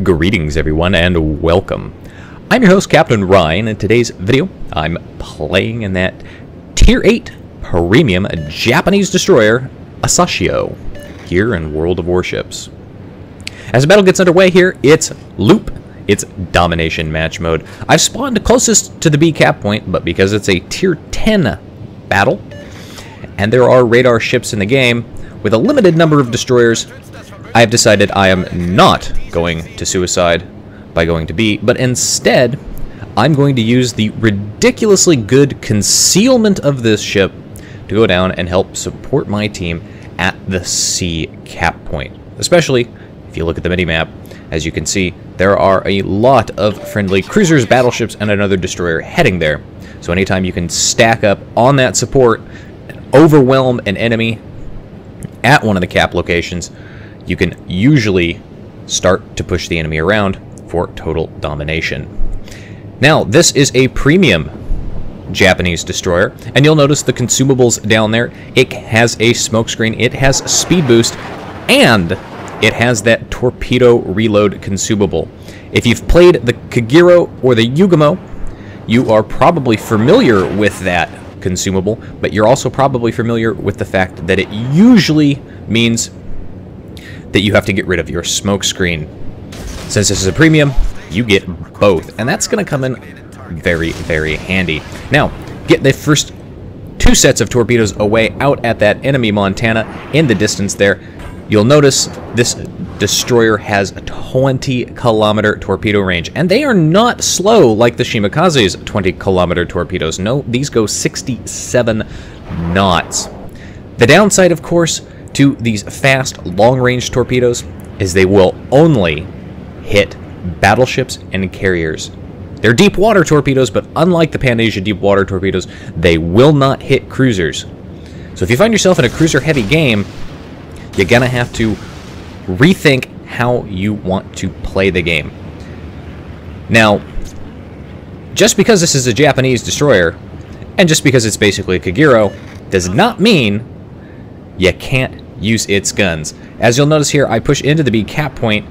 Greetings everyone and welcome. I'm your host Captain Ryan. In today's video I'm playing in that Tier 8 Premium Japanese destroyer Asashio here in World of Warships. As the battle gets underway here, it's loop. It's domination match mode. I've spawned closest to the B cap point, but because it's a Tier 10 battle and there are radar ships in the game with a limited number of destroyers, I have decided I am not going to suicide by going to B, but instead I'm going to use the ridiculously good concealment of this ship to go down and help support my team at the C cap point. Especially if you look at the minimap, as you can see, there are a lot of friendly cruisers, battleships, and another destroyer heading there. So anytime you can stack up on that support and overwhelm an enemy at one of the cap locations, you can usually start to push the enemy around for total domination. Now, this is a premium Japanese destroyer, and you'll notice the consumables down there. It has a smokescreen, it has speed boost, and it has that torpedo reload consumable. If you've played the Kagero or the Yugamo, you are probably familiar with that consumable, but you're also probably familiar with the fact that it usually means that you have to get rid of your smoke screen. Since this is a premium, you get both, and that's going to come in very, very handy. Now, get the first two sets of torpedoes away out at that enemy Montana in the distance there. You'll notice this destroyer has a 20-kilometer torpedo range, and they are not slow like the Shimakaze's 20-kilometer torpedoes. No, these go 67 knots. The downside, of course, to these fast, long-range torpedoes is they will only hit battleships and carriers. They're deep-water torpedoes, but unlike the Pan-Asia deep-water torpedoes, they will not hit cruisers. So if you find yourself in a cruiser-heavy game, you're going to have to rethink how you want to play the game. Now, just because this is a Japanese destroyer, and just because it's basically a Kagero, does not mean you can't use its guns. As you'll notice here, I push into the B cap point,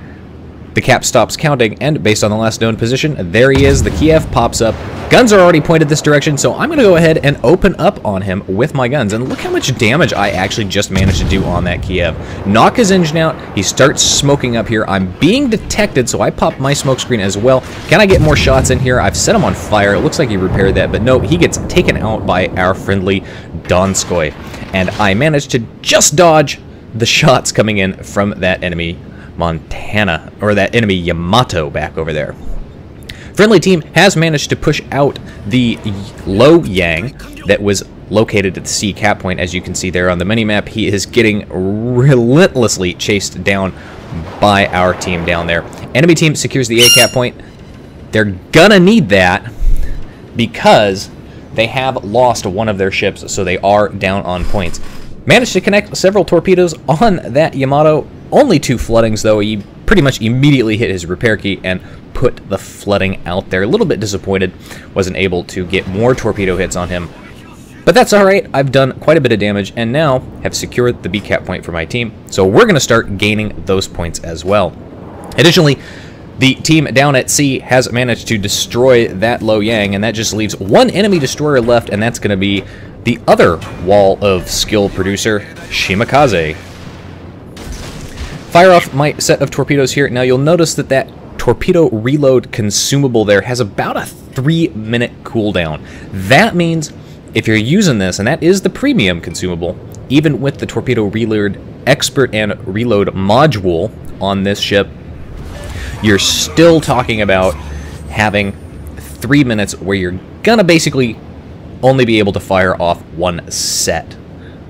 the cap stops counting, and based on the last known position, there he is, the Kiev pops up. Guns are already pointed this direction, so I'm going to go ahead and open up on him with my guns, and look how much damage I actually just managed to do on that Kiev. Knock his engine out, he starts smoking up here. I'm being detected, so I pop my smoke screen as well. Can I get more shots in here? I've set him on fire. It looks like he repaired that, but no, he gets taken out by our friendly Donskoy. And I managed to just dodge the shots coming in from that enemy Montana, or that enemy Yamato back over there. Friendly team has managed to push out the low Yang that was located at the C cap point. As you can see there on the minimap, he is getting relentlessly chased down by our team down there. Enemy team secures the A cap point. They're gonna need that because they have lost one of their ships, so they are down on points. Managed to connect several torpedoes on that Yamato. Only 2 floodings, though. He pretty much immediately hit his repair key and put the flooding out there. A little bit disappointed, wasn't able to get more torpedo hits on him. But that's alright, I've done quite a bit of damage and now have secured the B cap point for my team. So we're going to start gaining those points as well. Additionally, the team down at C has managed to destroy that low Yang, and that just leaves one enemy destroyer left, and that's going to be the other wall of skill producer, Shimakaze. Fire off my set of torpedoes here. Now you'll notice that that torpedo reload consumable there has about a 3-minute cooldown. That means if you're using this, and that is the premium consumable, even with the torpedo reload expert and reload module on this ship, you're still talking about having 3 minutes where you're gonna basically only be able to fire off one set,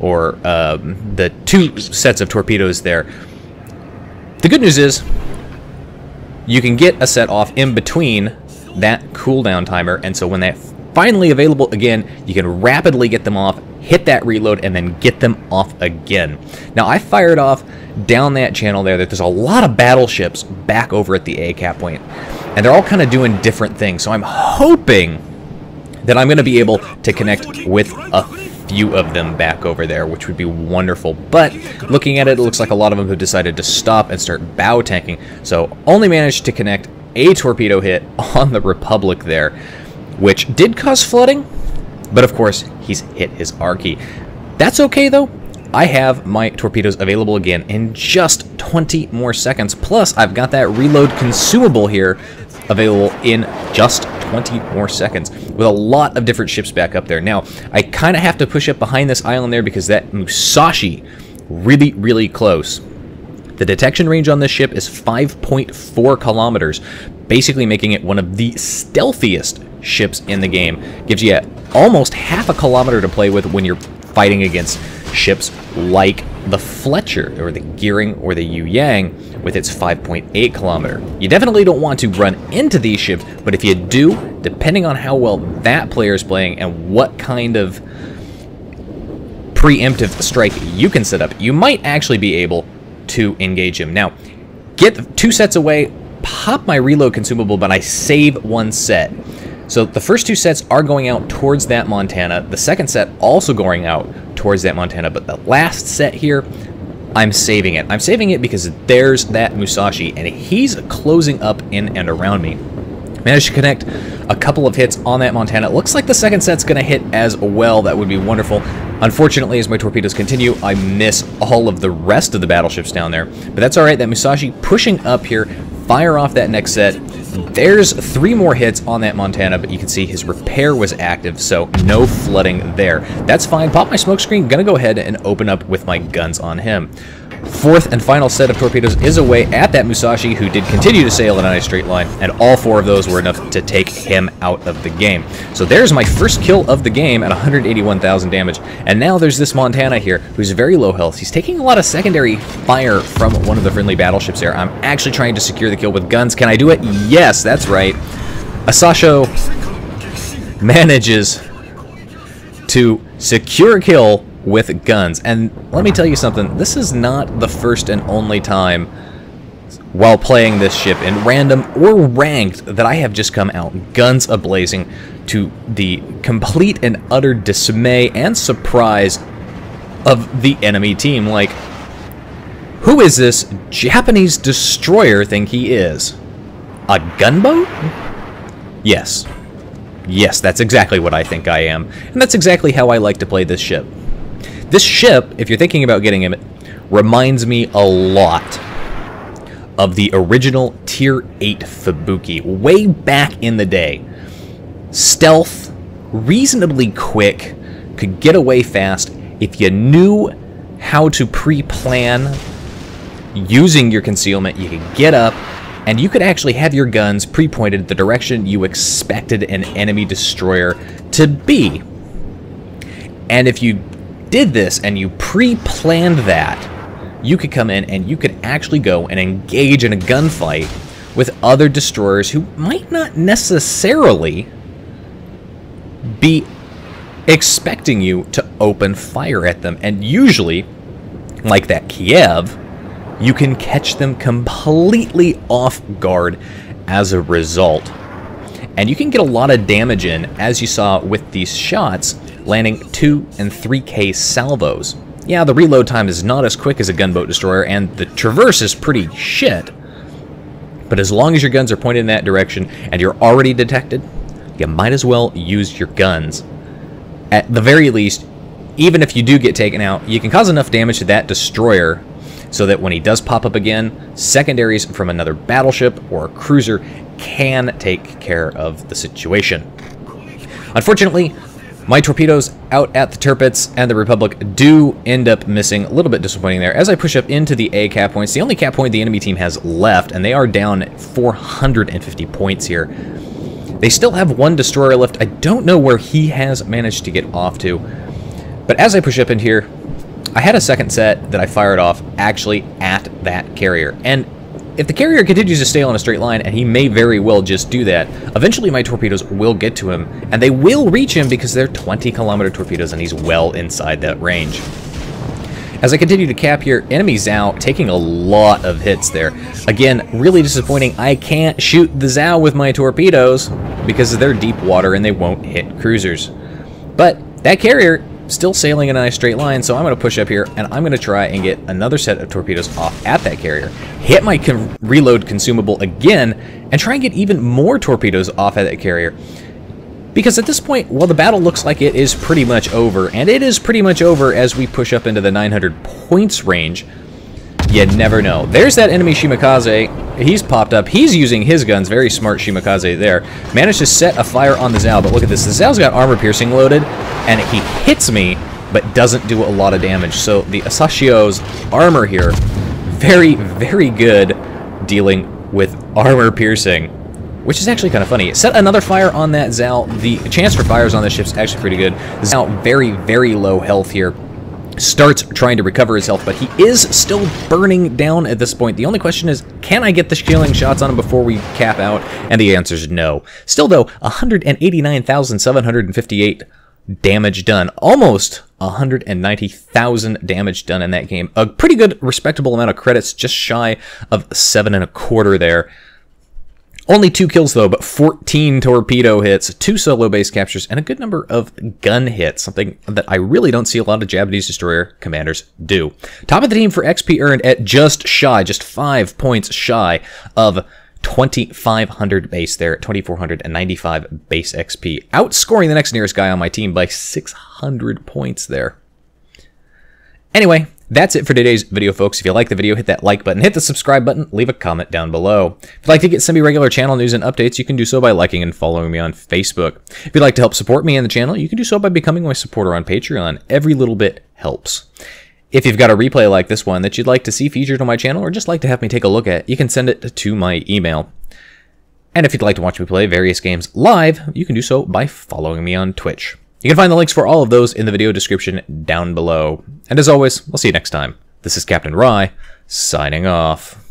or the 2 sets of torpedoes there. The good news is you can get a set off in between that cooldown timer, and so when that's finally available again, you can rapidly get them off, hit that reload, and then get them off again. Now, I fired off down that channel there that there's a lot of battleships back over at the A cap point, and they're all kind of doing different things, so I'm hoping that I'm going to be able to connect with a few of them back over there, which would be wonderful. But looking at it, it looks like a lot of them have decided to stop and start bow tanking. So only managed to connect a torpedo hit on the Republic there, which did cause flooding. But of course, he's hit his R key. That's okay though. I have my torpedoes available again in just 20 more seconds. Plus, I've got that reload consumable here available in just 20 more seconds with a lot of different ships back up there. Now, I kind of have to push up behind this island there because that Musashi really, really close. The detection range on this ship is 5.4 kilometers, basically making it one of the stealthiest ships in the game. Gives you almost half a kilometer to play with when you're fighting against ships like the Fletcher or the Gearing or the Yu Yang with its 5.8 kilometer. You definitely don't want to run into these ships, but if you do, depending on how well that player is playing and what kind of preemptive strike you can set up, you might actually be able to engage him. Now, get 2 sets away, pop my reload consumable, but I save 1 set. So the first 2 sets are going out towards that Montana. The second set also going out towards that Montana, but the last set here, I'm saving it. I'm saving it because there's that Musashi, and he's closing up in and around me. Managed to connect a couple of hits on that Montana. It looks like the second set's going to hit as well. That would be wonderful. Unfortunately, as my torpedoes continue, I miss all of the rest of the battleships down there. But that's all right. That Musashi pushing up here, fire off that next set. There's 3 more hits on that Montana, but you can see his repair was active, so no flooding there. That's fine. Pop my smoke screen. Gonna go ahead and open up with my guns on him. 4th and final set of torpedoes is away at that Musashi, who did continue to sail in a nice straight line, and all 4 of those were enough to take him out of the game. So there's my first kill of the game at 181,000 damage, and now there's this Montana here, who's very low health. He's taking a lot of secondary fire from one of the friendly battleships there. I'm actually trying to secure the kill with guns. Can I do it? Yes, that's right. Asashio manages to secure a kill with guns. And let me tell you something, this is not the first and only time while playing this ship in random or ranked that I have just come out guns a-blazing to the complete and utter dismay and surprise of the enemy team. Like, who is this Japanese destroyer think he is? A gunboat? Yes. Yes, that's exactly what I think I am. And that's exactly how I like to play this ship. This ship, if you're thinking about getting him, reminds me a lot of the original Tier 8 Fubuki, way back in the day. Stealth, reasonably quick, could get away fast if you knew how to pre-plan using your concealment. You could get up, and you could actually have your guns pre-pointed the direction you expected an enemy destroyer to be. And if you did this and you pre-planned that, you could come in and you could actually go and engage in a gunfight with other destroyers who might not necessarily be expecting you to open fire at them. And usually, like that Kiev, you can catch them completely off guard as a result. And you can get a lot of damage in, as you saw with these shots, landing 2 and 3K salvos. Yeah, the reload time is not as quick as a gunboat destroyer, and the traverse is pretty shit. But as long as your guns are pointed in that direction, and you're already detected, you might as well use your guns. At the very least, even if you do get taken out, you can cause enough damage to that destroyer so that when he does pop up again, secondaries from another battleship or a cruiser can take care of the situation. Unfortunately, my torpedoes out at the Tirpitz and the Republic do end up missing. A little bit disappointing there. As I push up into the A cap points, the only cap point the enemy team has left, and they are down 450 points here. They still have 1 destroyer left. I don't know where he has managed to get off to. But as I push up in here, I had a second set that I fired off actually at that carrier. And if the carrier continues to stay on a straight line, and he may very well just do that, eventually my torpedoes will get to him, and they will reach him because they're 20-kilometer torpedoes, and he's well inside that range. As I continue to cap here, enemy's out, taking a lot of hits there. Again, really disappointing. I can't shoot the Zhao with my torpedoes because they're deep water and they won't hit cruisers. But that carrier still sailing in a nice straight line, so I'm going to push up here, and I'm going to try and get another set of torpedoes off at that carrier, hit my reload consumable again, and try and get even more torpedoes off at that carrier. Because at this point, well, the battle looks like it is pretty much over, and it is pretty much over as we push up into the 900 points range. You never know. There's that enemy Shimakaze. He's popped up. He's using his guns. Very smart Shimakaze there. Managed to set a fire on the Zao, but look at this. The Zao's got armor piercing loaded, and he hits me, but doesn't do a lot of damage. So the Asashio's armor here, very, very good dealing with armor piercing, which is actually kind of funny. Set another fire on that Zao. The chance for fires on this ship's actually pretty good. Zao very, very low health here. Starts trying to recover his health, but he is still burning down at this point. The only question is, can I get the killing shots on him before we cap out? And the answer is no. Still, though, 189,758 damage done. Almost 190,000 damage done in that game. A pretty good, respectable amount of credits, just shy of 7.25 there. Only 2 kills, though, but 14 torpedo hits, 2 solo base captures, and a good number of gun hits, something that I really don't see a lot of Japanese destroyer commanders do. Top of the team for XP earned at just 5 points shy of 2,500 base there at 2,495 base XP, outscoring the next nearest guy on my team by 600 points there. Anyway, that's it for today's video, folks. If you like the video, hit that like button, hit the subscribe button, leave a comment down below. If you'd like to get semi-regular channel news and updates, you can do so by liking and following me on Facebook. If you'd like to help support me and the channel, you can do so by becoming my supporter on Patreon. Every little bit helps. If you've got a replay like this one that you'd like to see featured on my channel, or just like to have me take a look at, you can send it to my email. And if you'd like to watch me play various games live, you can do so by following me on Twitch. You can find the links for all of those in the video description down below. And as always, I'll see you next time. This is Captain Rye, signing off.